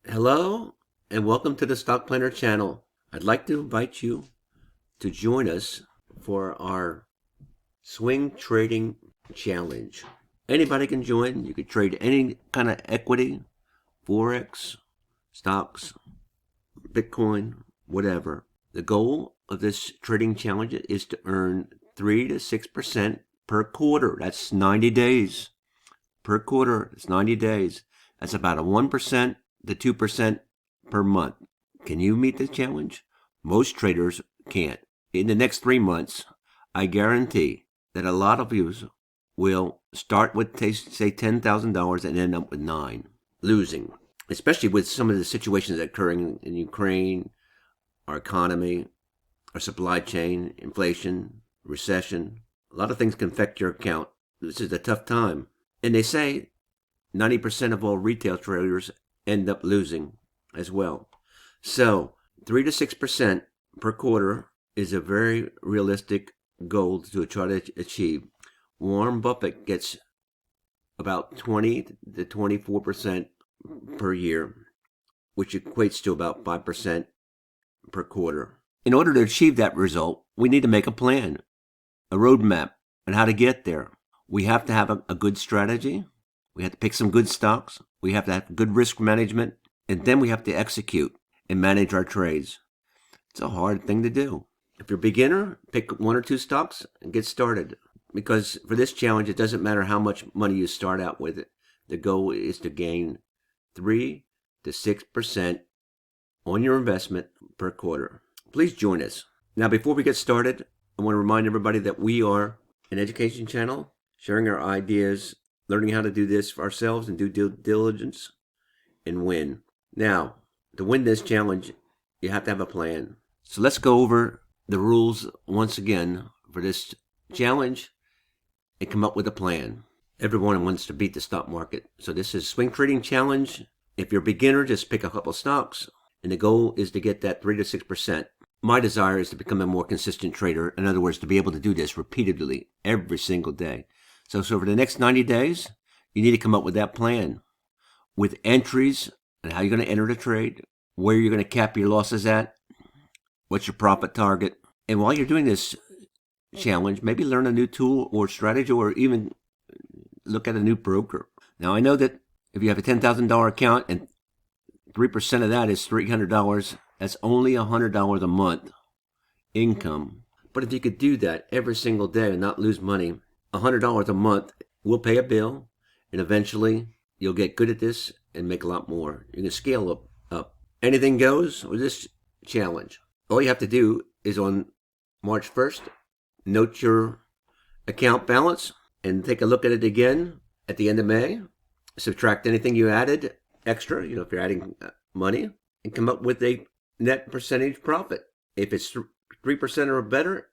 Hello and welcome to the Stock Planner channel. I'd like to invite you to join us for our swing trading challenge. Anybody can join. You can trade any kind of equity, forex, stocks, Bitcoin, whatever. The goal of this trading challenge is to earn 3 to 6% per quarter. That's 90 days. Per quarter, it's 90 days. That's about a 1% to 2% per month. Can you meet the challenge? Most traders can't. In the next 3 months, I guarantee that a lot of you will start with, say, $10,000 and end up with nine, losing, especially with some of the situations occurring in Ukraine, our economy, our supply chain, inflation, recession. A lot of things can affect your account. This is a tough time. And they say 90% of all retail traders end up losing as well. So 3 to 6% per quarter is a very realistic goal to try to achieve. Warren Buffett gets about 20 to 24% per year, which equates to about 5% per quarter. In order to achieve that result, we need to make a plan, a roadmap on how to get there. We have to have a good strategy. We have to pick some good stocks. We have to have good risk management. And then we have to execute and manage our trades. It's a hard thing to do. If you're a beginner, pick one or two stocks and get started. Because for this challenge, it doesn't matter how much money you start out with. The goal is to gain 3 to 6% on your investment per quarter. Please join us. Now, before we get started, I want to remind everybody that we are an education channel, sharing our ideas, learning how to do this for ourselves and do due diligence and win. Now, to win this challenge, you have to have a plan. So let's go over the rules once again for this challenge and come up with a plan. Everyone wants to beat the stock market. So this is swing trading challenge. If you're a beginner, just pick a couple stocks. And the goal is to get that 3 to 6%. My desire is to become a more consistent trader. In other words, to be able to do this repeatedly every single day. So for the next 90 days, you need to come up with that plan with entries and how you're going to enter the trade, where you're going to cap your losses at, what's your profit target. And while you're doing this challenge, maybe learn a new tool or strategy or even look at a new broker. Now, I know that if you have a $10,000 account and 3% of that is $300, that's only $100 a month income. But if you could do that every single day and not lose money, $100 a month will pay a bill, and eventually you'll get good at this and make a lot more. You can scale up. Anything goes with this challenge. All you have to do is on March 1st, note your account balance and take a look at it again at the end of May. Subtract anything you added extra, if you're adding money, and come up with a net percentage profit. If it's 3% or better,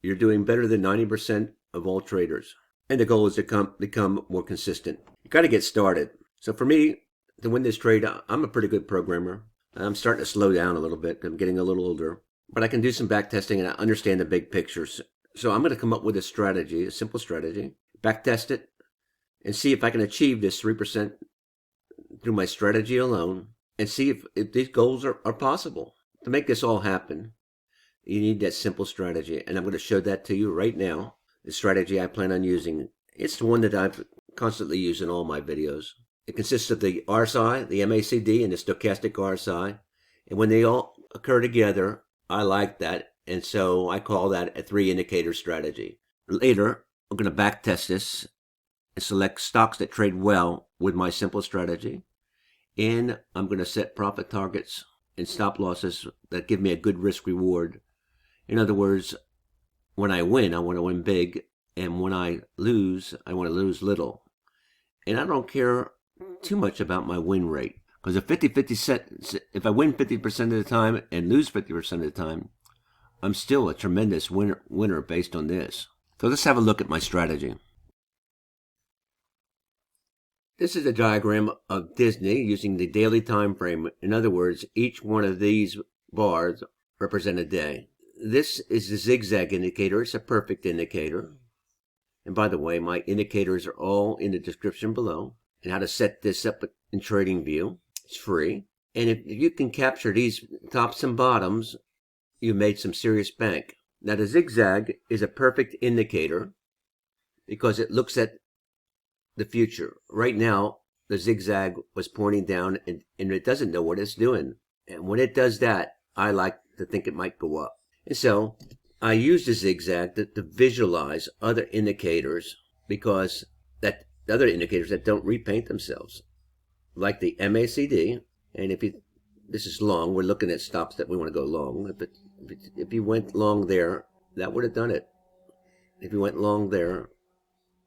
you're doing better than 90% of all traders. And the goal is to become more consistent. You got to get started. So for me, to win this trade, I'm a pretty good programmer. I'm starting to slow down a little bit. I'm getting a little older. But I can do some back testing and I understand the big pictures. So I'm going to come up with a strategy, a simple strategy, back test it, and see if I can achieve this 3% through my strategy alone, and see if these goals are possible. To make this all happen, you need that simple strategy. And I'm going to show that to you right now. The strategy I plan on using. It's the one that I've constantly used in all my videos. It consists of the RSI, the MACD, and the stochastic RSI. And when they all occur together, I like that. And so I call that a 3-indicator strategy. Later, I'm going to back test this and select stocks that trade well with my simple strategy. And I'm going to set profit targets and stop losses that give me a good risk reward. In other words, when I win, I want to win big. And when I lose, I want to lose little. And I don't care too much about my win rate. Because if I win 50% of the time and lose 50% of the time, I'm still a tremendous winner based on this. So let's have a look at my strategy. This is a diagram of Disney using the daily time frame. In other words, each one of these bars represent a day. This is the zigzag indicator. It's a perfect indicator. And by the way, my indicators are all in the description below. And how to set this up in TradingView. It's free. And if you can capture these tops and bottoms, you made some serious bank. Now the zigzag is a perfect indicator because it looks at the future. Right now, the zigzag was pointing down and it doesn't know what it's doing. And when it does that, I like to think it might go up. And so I use the zigzag to visualize other indicators, because that other indicators that don't repaint themselves, like the MACD. And this is long, we're looking at stops that we want to go long. If you went long there, that would have done it. If you went long there,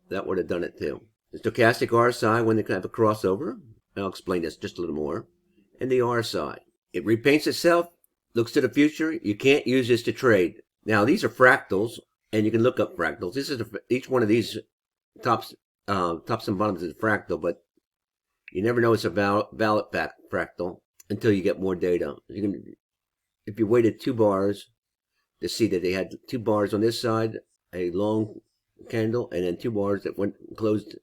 that would have done it too. The stochastic RSI, when they have a crossover, I'll explain this just a little more. And the RSI, it repaints itself, looks to the future. You can't use this to trade. Now these are fractals, and you can look up fractals. This is each one of these tops and bottoms is a fractal, but you never know it's a valid fractal until you get more data. If you waited 2 bars to see that they had 2 bars on this side, a long candle, and then 2 bars that went closed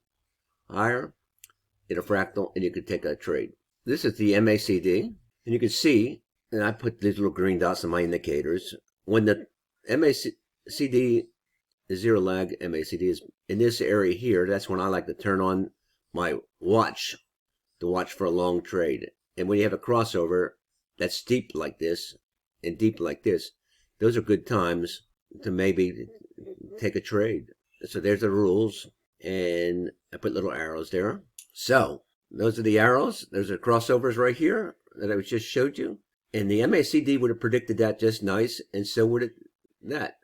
higher in a fractal, and you could take a trade. This is the MACD, and you can see, and I put these little green dots on my indicators. When the MACD, the zero lag MACD is in this area here, that's when I like to turn on my watch to watch for a long trade. And when you have a crossover that's deep like this and deep like this, those are good times to maybe take a trade. So there's the rules, and I put little arrows there. So those are the arrows. There's the crossovers right here that I just showed you. And the MACD would have predicted that just nice, and so would it that.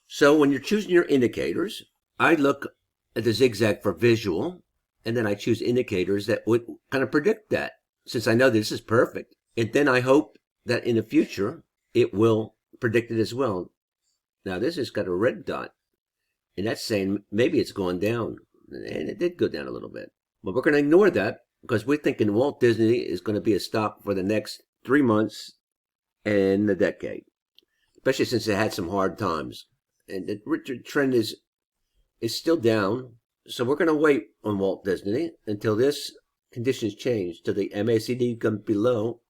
So when you're choosing your indicators, I look at the zigzag for visual, and then I choose indicators that would kind of predict that, since I know this is perfect. And then I hope that in the future, it will predict it as well. Now this has got a red dot, and that's saying maybe it's going down. And it did go down a little bit. But we're going to ignore that, because we're thinking Walt Disney is going to be a stock for the next 3 months and a decade, especially since it had some hard times. And the trend is still down. So we're going to wait on Walt Disney until this conditions change, till the MACD comes below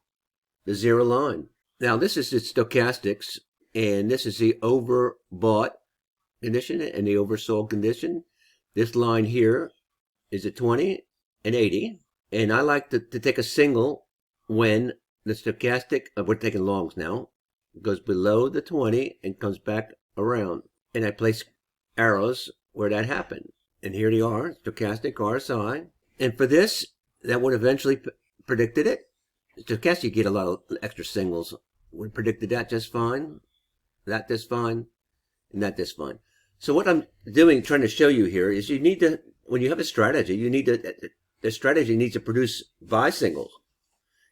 the zero line. Now this is the stochastics, and this is the overbought condition and the oversold condition. This line here is a 20 and 80. And I like to take a single when the stochastic, we're taking longs now, goes below the 20 and comes back around. And I place arrows where that happened. And here they are, stochastic RSI. And for this, that would eventually predicted it. Stochastic, you get a lot of extra singles. Would predicted that just fine, that just fine, and that just fine. So what I'm doing, trying to show you here, is you need to, when you have a strategy, you need to, the strategy needs to produce buy singles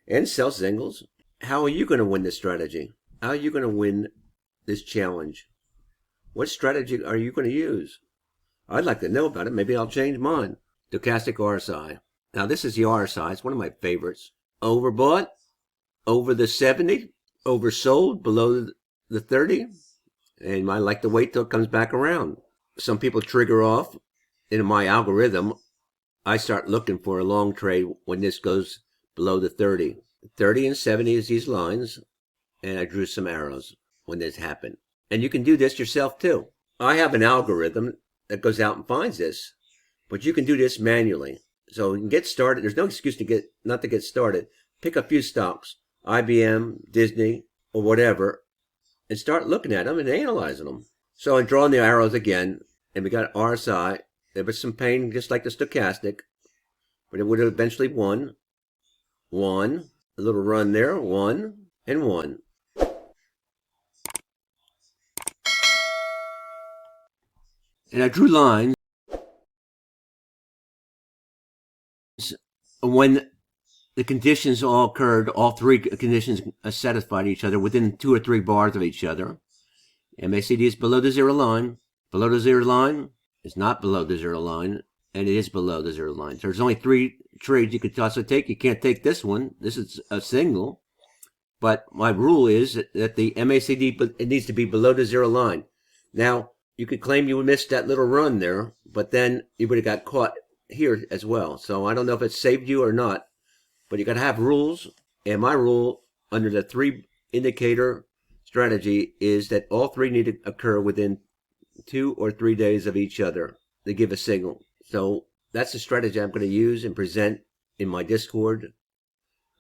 and sell singles. How are you going to win this strategy? How are you going to win this challenge? What strategy are you going to use? I'd like to know about it. Maybe I'll change mine. Stochastic RSI. Now this is the RSI. It's one of my favorites. Overbought, over the 70, oversold, below the 30. And I like to wait till it comes back around. Some people trigger off. In my algorithm, I start looking for a long trade when this goes below the 30. 30 and 70 is these lines, and I drew some arrows when this happened. And you can do this yourself too. I have an algorithm that goes out and finds this, but you can do this manually. So you can get started. There's no excuse to not to get started. Pick a few stocks, IBM, Disney, or whatever, and start looking at them and analyzing them. So I'm drawing the arrows again, and we got RSI. There was some pain, just like the stochastic, but it would have eventually won. One, a little run there, 1 and 1. And I drew lines when the conditions all occurred, all 3 conditions satisfied each other within 2 or 3 bars of each other. MACD is below the zero line. Below the zero line is not below the zero line, and it is below the zero line. There's only 3 trades you could also take. You can't take this one. This is a single. But my rule is that the MACD, it needs to be below the zero line. Now, you could claim you missed that little run there, but then you would have got caught here as well. So I don't know if it saved you or not, but you got to have rules. And my rule under the 3 indicator strategy is that all 3 need to occur within 2 or 3 days of each other to give a signal. So that's the strategy I'm going to use and present in my Discord.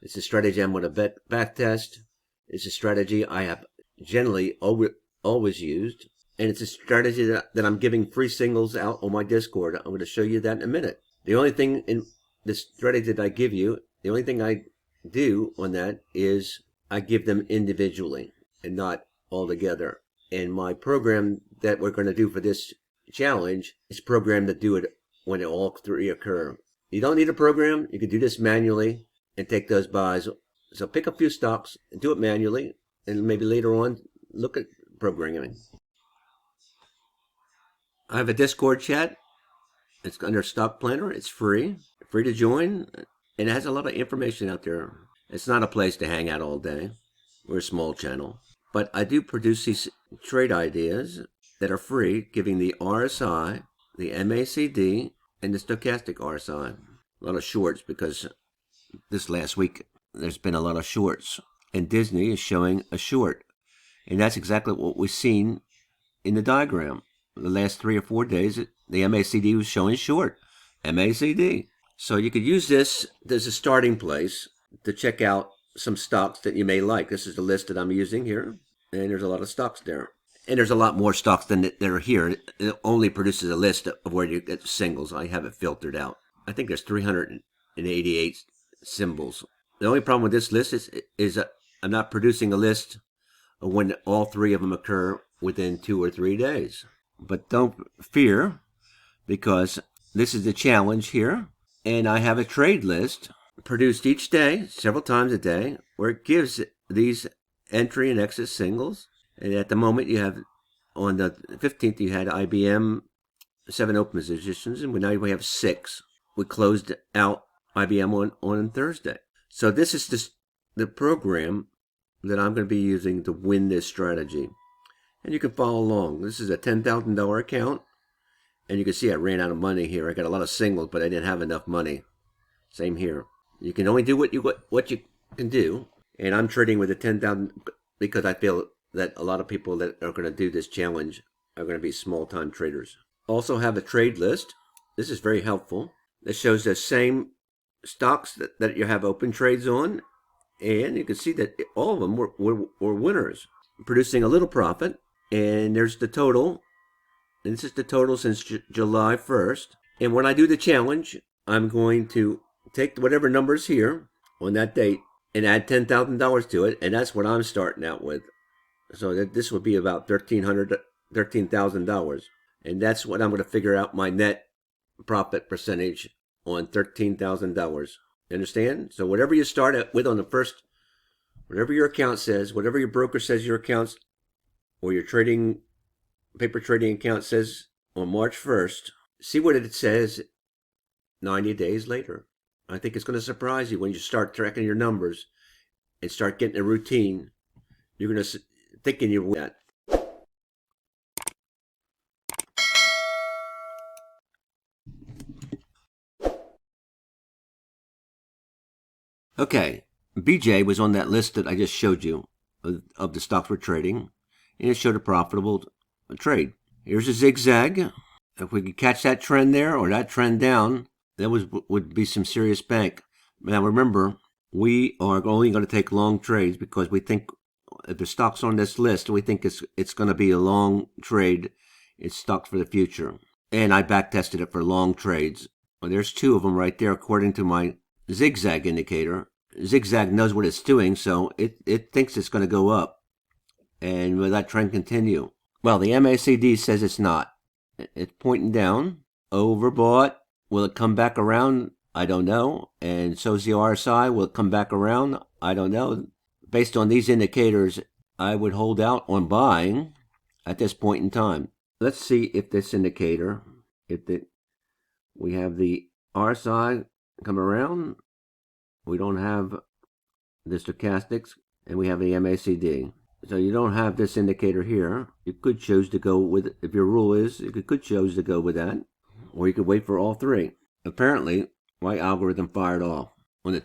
It's a strategy I'm going to back test. It's a strategy I have generally always used. And it's a strategy that I'm giving free signals out on my Discord. I'm going to show you that in a minute. The only thing in the strategy that I give you, the only thing I do on that is I give them individually and not all together. And my program that we're going to do for this challenge is programmed to do it when all 3 occur. You don't need a program. You can do this manually and take those buys. So pick a few stocks and do it manually, and maybe later on look at programming. I have a Discord chat. It's under Stock Planner. It's free to join, and it has a lot of information out there. It's not a place to hang out all day. We're a small channel, but I do produce these trade ideas that are free, giving the RSI, the MACD, and the stochastic RSI. A lot of shorts, because this last week there's been a lot of shorts, and Disney is showing a short, and that's exactly what we've seen in the diagram. The last 3 or 4 days, the MACD was showing short. MACD. So you could use this as a starting place to check out some stocks that you may like. This is the list that I'm using here, and there's a lot of stocks there. And there's a lot more stocks than that are here. It only produces a list of where you get singles. I have it filtered out. I think there's 388 symbols. The only problem with this list is I'm not producing a list of when all 3 of them occur within 2 or 3 days. But don't fear, because this is the challenge here. And I have a trade list produced each day, several times a day, where it gives these entry and exit singles. And at the moment, you have, on the 15th, you had IBM 7 open positions, and now we have 6. We closed out IBM on Thursday. So this is the program that I'm going to be using to win this strategy. And you can follow along. This is a $10,000 account. And you can see I ran out of money here. I got a lot of singles, but I didn't have enough money. Same here. You can only do what you can do. And I'm trading with a 10,000 because I feel that a lot of people that are going to do this challenge are going to be small-time traders. Also have a trade list. This is very helpful. This shows the same stocks that you have open trades on. And you can see that all of them were winners, producing a little profit. And there's the total. And this is the total since July 1st. And when I do the challenge, I'm going to take whatever numbers here on that date and add $10,000 to it. And that's what I'm starting out with. So this would be about $13,000. And that's what I'm going to figure out my net profit percentage on $13,000. Understand? So whatever you start with on the first, whatever your account says, whatever your broker says your accounts or your paper trading account says on March 1st, see what it says 90 days later. I think it's going to surprise you when you start tracking your numbers and start getting a routine. You're going to thinking you that. Okay, BJ was on that list that I just showed you of the stocks we're trading, and it showed a profitable trade. Here's a zigzag. If we could catch that trend there or that trend down, that would be some serious bank. Now remember, we are only going to take long trades because we think if the stock's on this list, we think it's going to be a long trade. It's stock for the future. And I back tested it for long trades. Well, there's 2 of them right there according to my zigzag indicator. Zigzag knows what it's doing, so it thinks it's going to go up. And will that trend continue? Well, the MACD says it's not. It's pointing down. Overbought. Will it come back around? I don't know. And so's the RSI. Will it come back around? I don't know. Based on these indicators, I would hold out on buying at this point in time. Let's see if this indicator, we have the RSI come around. We don't have the stochastics, and we have the MACD. So you don't have this indicator here. You could choose to go with, if your rule is, you could choose to go with that, or you could wait for all 3. Apparently, my algorithm fired off on the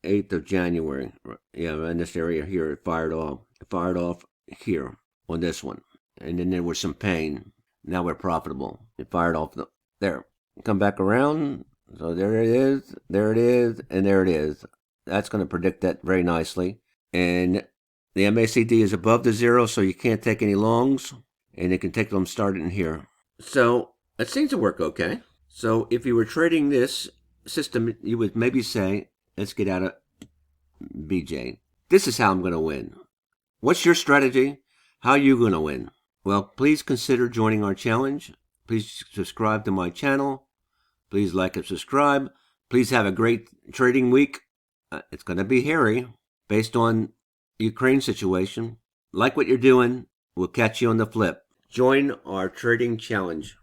8th of January. Yeah, in this area here, it fired off. It fired off here on this one. And then there was some pain. Now we're profitable. It fired off there. Come back around. So there it is, there it is, and there it is. That's going to predict that very nicely. And the MACD is above the zero, so you can't take any longs. And you can take them starting here. So it seems to work okay. So if you were trading this system, you would maybe say, let's get out of BJ. This is how I'm going to win. What's your strategy? How are you going to win? Well, please consider joining our challenge. Please subscribe to my channel. Please like and subscribe. Please have a great trading week. It's going to be hairy based on Ukraine situation. Like what you're doing. We'll catch you on the flip. Join our trading challenge.